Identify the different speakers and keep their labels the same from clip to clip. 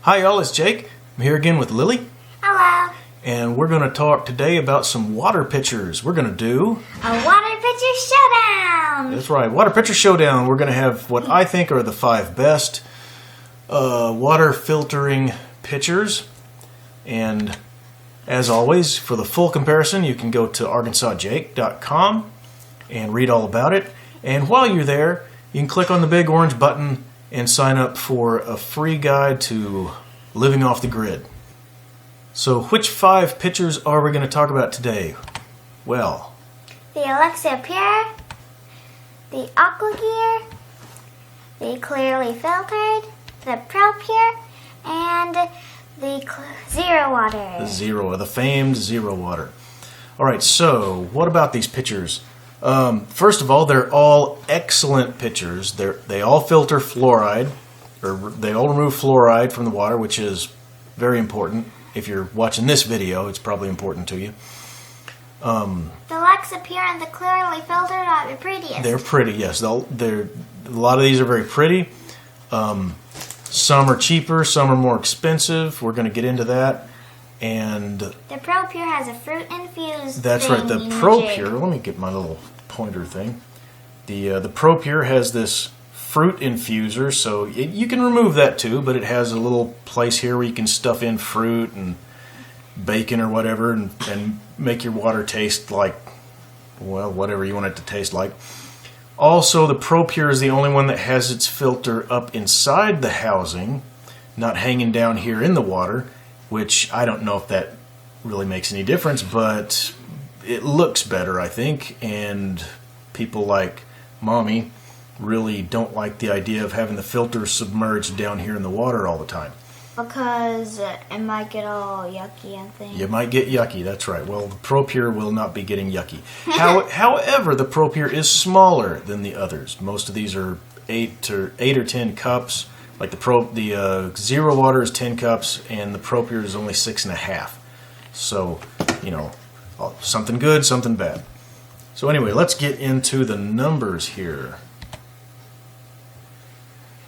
Speaker 1: Hi y'all, it's Jake. I'm here again with Lily.
Speaker 2: Hello.
Speaker 1: And we're going to talk today about some water pitchers. We're going to do
Speaker 2: a water pitcher showdown.
Speaker 1: That's right, water pitcher showdown. We're going to have what I think are the 5 best water filtering pitchers. And as always, for the full comparison, you can go to arkansasjake.com and read all about it. And while you're there, you can click on the big orange button and sign up for a free guide to living off the grid. So which 5 pitchers are we going to talk about today? Well,
Speaker 2: the Alexapure, the Aquagear, the clearly filtered, the Propur, and the ZeroWater.
Speaker 1: The famed ZeroWater. Alright, so what about these pitchers? First of all, they're all excellent pitchers. They all filter fluoride, or they all remove fluoride from the water, which is very important. If you're watching this video, it's probably important to you.
Speaker 2: The Alexapure and the clearly filtered are the prettiest.
Speaker 1: They're pretty, yes. A lot of these are very pretty. Some are cheaper, some are more expensive. We're going to get into that. And
Speaker 2: the Propur has a fruit-infused.
Speaker 1: That's right, the Propur. Let me get my little pointer thing. The Propur has this fruit infuser, so you can remove that too, but it has a little place here where you can stuff in fruit and bacon or whatever and make your water taste like, well, whatever you want it to taste like. Also, the Propur is the only one that has its filter up inside the housing, not hanging down here in the water, which I don't know if that really makes any difference, but it looks better, I think, and people like Mommy really don't like the idea of having the filter submerged down here in the water all the time.
Speaker 2: Because it might get all yucky and things.
Speaker 1: You might get yucky, that's right. Well, the Propur will not be getting yucky. However, the Propur is smaller than the others. Most of these are 8 or 10 cups. Like the ZeroWater is 10 cups, and the Propur is only 6.5. So, you know, something good, something bad. So anyway, let's get into the numbers here.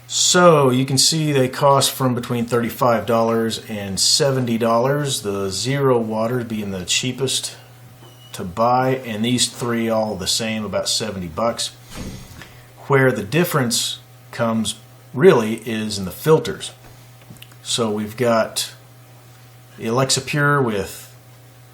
Speaker 1: So you can see they cost from between $35 and $70. The ZeroWater being the cheapest to buy, and these 3 all the same, about $70. Where the difference comes really is in the filters. So we've got the Alexapure with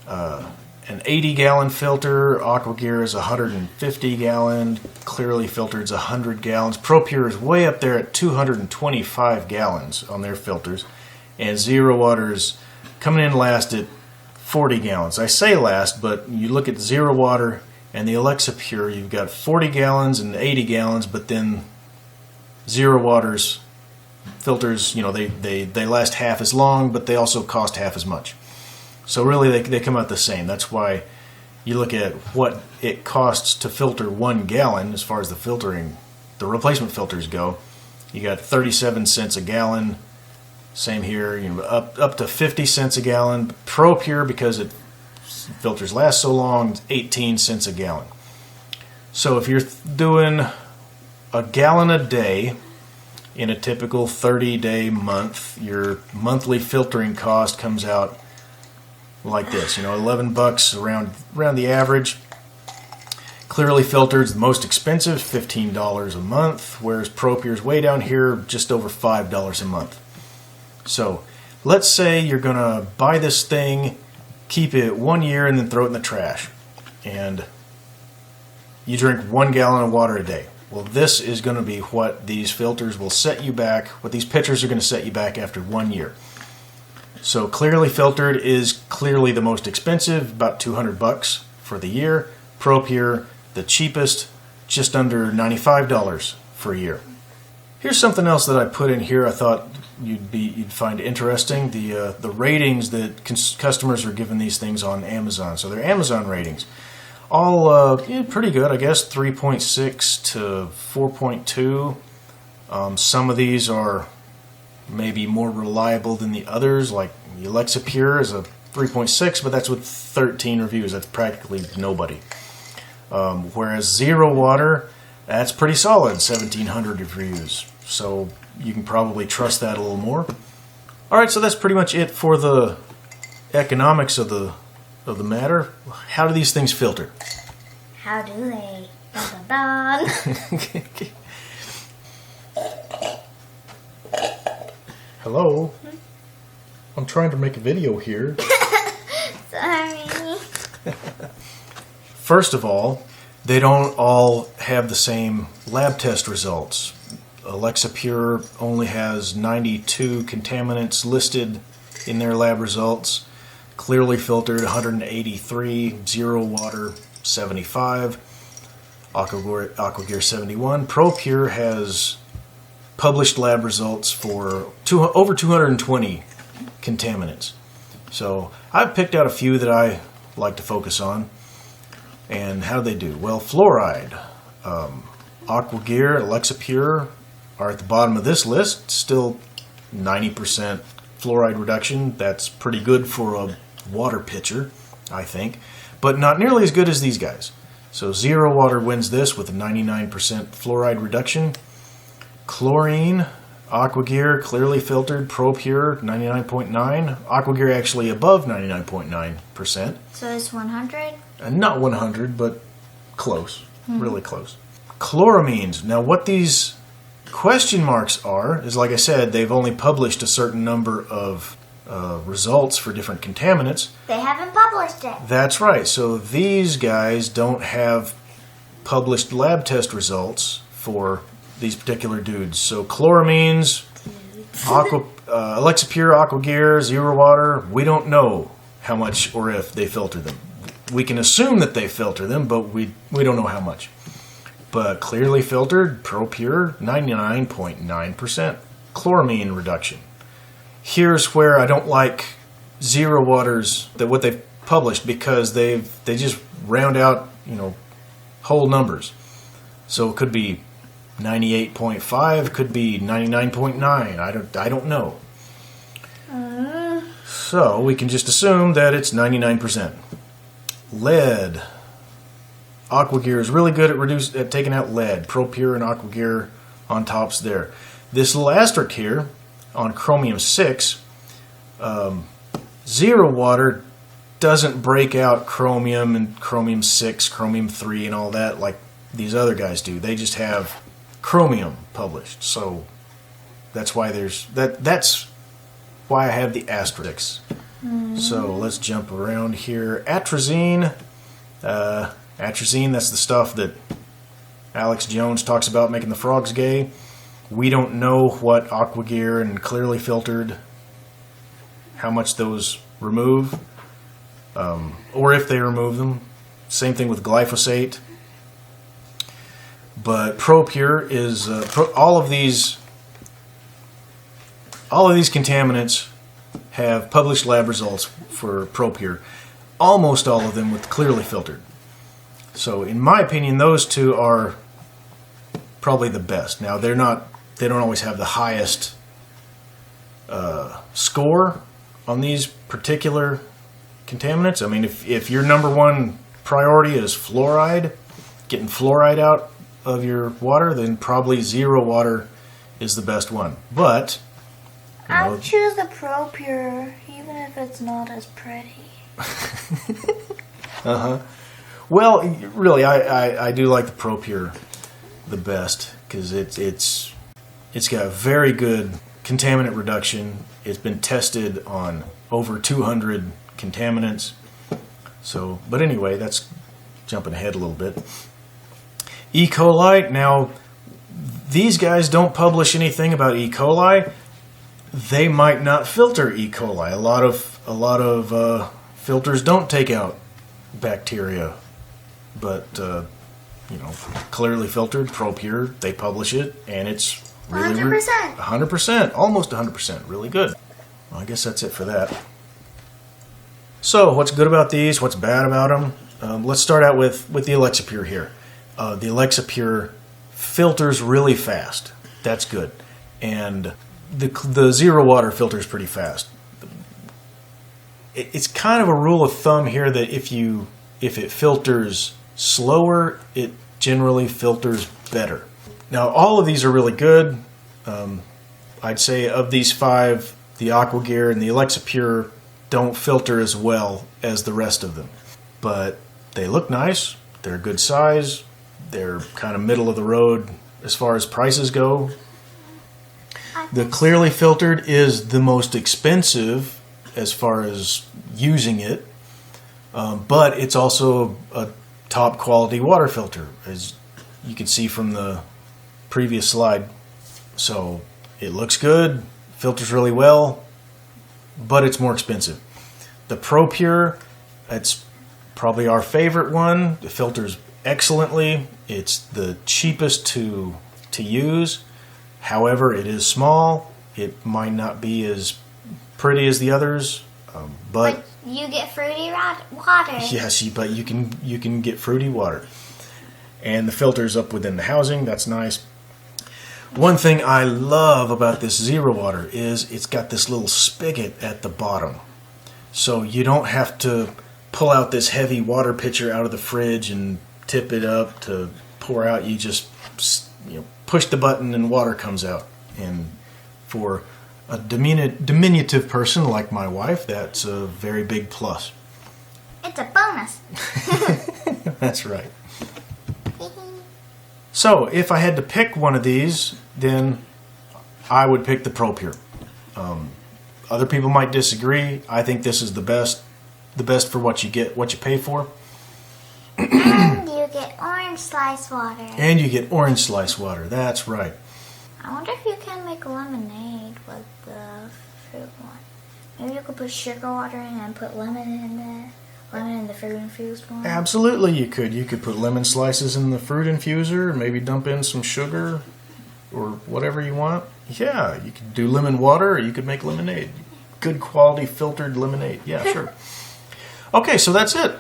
Speaker 1: an 80-gallon filter. Aquagear is 150-gallon. Clearly filtered is 100 gallons. Propur is way up there at 225 gallons on their filters. And ZeroWater is coming in last at 40 gallons. I say last, but you look at ZeroWater and the Alexapure, you've got 40 gallons and 80 gallons, but then ZeroWater's filters, you know, they last half as long, but they also cost half as much. So really they come out the same. That's why you look at what it costs to filter 1 gallon as far as the replacement filters go. You got 37 cents a gallon. Same here, you know, up to 50 cents a gallon. Propur, because it filters last so long, 18 cents a gallon. So if you're doing a gallon a day in a typical 30-day month, your monthly filtering cost comes out like this, you know, $11 around the average. Clearly filtered is the most expensive, $15 a month, whereas Propur is way down here, just over $5 a month. So let's say you're gonna buy this thing, keep it 1 year, and then throw it in the trash, and you drink 1 gallon of water a day. Well, this is going to be what these filters will set you back, what these pitchers are going to set you back after 1 year. So clearly filtered is clearly the most expensive, about $200 for the year. Propur, the cheapest, just under $95 for a year. Here's something else that I put in here I thought you'd find interesting. The ratings that customers are giving these things on Amazon. So they're Amazon ratings. All pretty good, I guess, 3.6 to 4.2. Some of these are maybe more reliable than the others, like the Alexapure is a 3.6, but that's with 13 reviews. That's practically nobody. Whereas ZeroWater, that's pretty solid, 1,700 reviews. So you can probably trust that a little more. All right, so that's pretty much it for the economics of the matter. How do these things filter?
Speaker 2: How do they? Dun, dun, dun.
Speaker 1: Hello? I'm trying to make a video here.
Speaker 2: Sorry.
Speaker 1: First of all, they don't all have the same lab test results. Alexapure only has 92 contaminants listed in their lab results. Clearly filtered 183, ZeroWater 75, Aquagear 71. Propur has published lab results for over 220 contaminants. So I've picked out a few that I like to focus on. And how do they do? Well, fluoride, Aquagear, Alexapure are at the bottom of this list. Still 90% fluoride reduction. That's pretty good for a water pitcher, I think. But not nearly as good as these guys. So ZeroWater wins this with a 99% fluoride reduction. Chlorine, Aquagear, clearly filtered, Propur, 99.9. Aquagear actually above 99.9%.
Speaker 2: So it's 100?
Speaker 1: Not 100, but close. Really close. Chloramines. Now what these question marks are, is like I said, they've only published a certain number of results for different contaminants.
Speaker 2: They haven't published it.
Speaker 1: That's right. So these guys don't have published lab test results for these particular dudes. So chloramines, Alexapure, Aquagear, ZeroWater, we don't know how much or if they filter them. We can assume that they filter them, but we don't know how much. But clearly filtered, Propur, 99.9% chloramine reduction. Here's where I don't like ZeroWater's, what they've published, because they just round out, whole numbers. So it could be 98.5, could be 99.9. I don't know. So we can just assume that it's 99%. Lead. Aquagear is really good at taking out lead. Propur and Aquagear on tops there. This little asterisk here on chromium 6, ZeroWater doesn't break out chromium and chromium 6, chromium 3 and all that like these other guys do. They just have chromium published. So that's why that's why I have the asterisks. So let's jump around here. Atrazine. Atrazine, that's the stuff that Alex Jones talks about making the frogs gay. We don't know what Aquagear and clearly filtered, how much those remove, or if they remove them. Same thing with glyphosate. But Propur is all of these contaminants have published lab results for Propur. Almost all of them with clearly filtered. So in my opinion, those two are probably the best. Now they don't always have the highest score on these particular contaminants. I mean, if your number one priority is fluoride, getting fluoride out of your water, then probably ZeroWater is the best one. But
Speaker 2: I'll choose the Propur, even if it's not as pretty.
Speaker 1: Well, really, I do like the Propur the best because it's got a very good contaminant reduction. It's been tested on over 200 contaminants. So, but anyway, that's jumping ahead a little bit. E. coli. Now, these guys don't publish anything about E. coli. They might not filter E. coli. A lot of filters don't take out bacteria, but clearly filtered Propur, they publish it, and it's really 100%, almost 100%, really good. Well, I guess that's it for that. So, what's good about these? What's bad about them? Let's start out with the Alexapure here. The Alexapure filters really fast. That's good, and the ZeroWater filters pretty fast. It's kind of a rule of thumb here that if it filters slower, it generally filters better. Now, all of these are really good. I'd say of these 5, the Aquagear and the Alexapure don't filter as well as the rest of them. But they look nice, they're a good size, they're kind of middle of the road as far as prices go. The clearly filtered is the most expensive as far as using it, but it's also a top quality water filter, as you can see from the previous slide. So it looks good, filters really well, but it's more expensive. The Propur, it's probably our favorite one. It filters excellently. It's the cheapest to use. However, it is small. It might not be as pretty as the others, but
Speaker 2: you get fruity water.
Speaker 1: Yes, but you can get fruity water. And the filter's up within the housing. That's nice. One thing I love about this ZeroWater is it's got this little spigot at the bottom. So you don't have to pull out this heavy water pitcher out of the fridge and tip it up to pour out. You just push the button and water comes out. And for a diminutive person like my wife, that's a very big plus.
Speaker 2: It's a bonus.
Speaker 1: That's right. So if I had to pick one of these, then I would pick the Propur. Other people might disagree. I think this is the best for what you get, what you pay for.
Speaker 2: And you get orange slice water.
Speaker 1: And you get orange slice water. That's right.
Speaker 2: I wonder if you can make lemonade with the fruit one. Maybe you could put sugar water in and put lemon in there. Lemon in the fruit-infused one.
Speaker 1: Absolutely, you could. You could put lemon slices in the fruit infuser, maybe dump in some sugar or whatever you want. Yeah, you could do lemon water, or you could make lemonade. Good quality filtered lemonade. Yeah, sure. Okay, so that's it.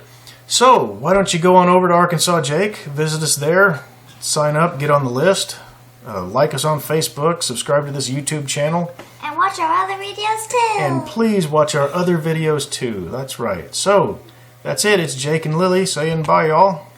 Speaker 1: So why don't you go on over to Arkansas Jake, visit us there, sign up, get on the list, like us on Facebook, subscribe to this YouTube channel.
Speaker 2: And watch our other videos too.
Speaker 1: And please watch our other videos too. That's right. So that's it. It's Jake and Lily saying bye, y'all.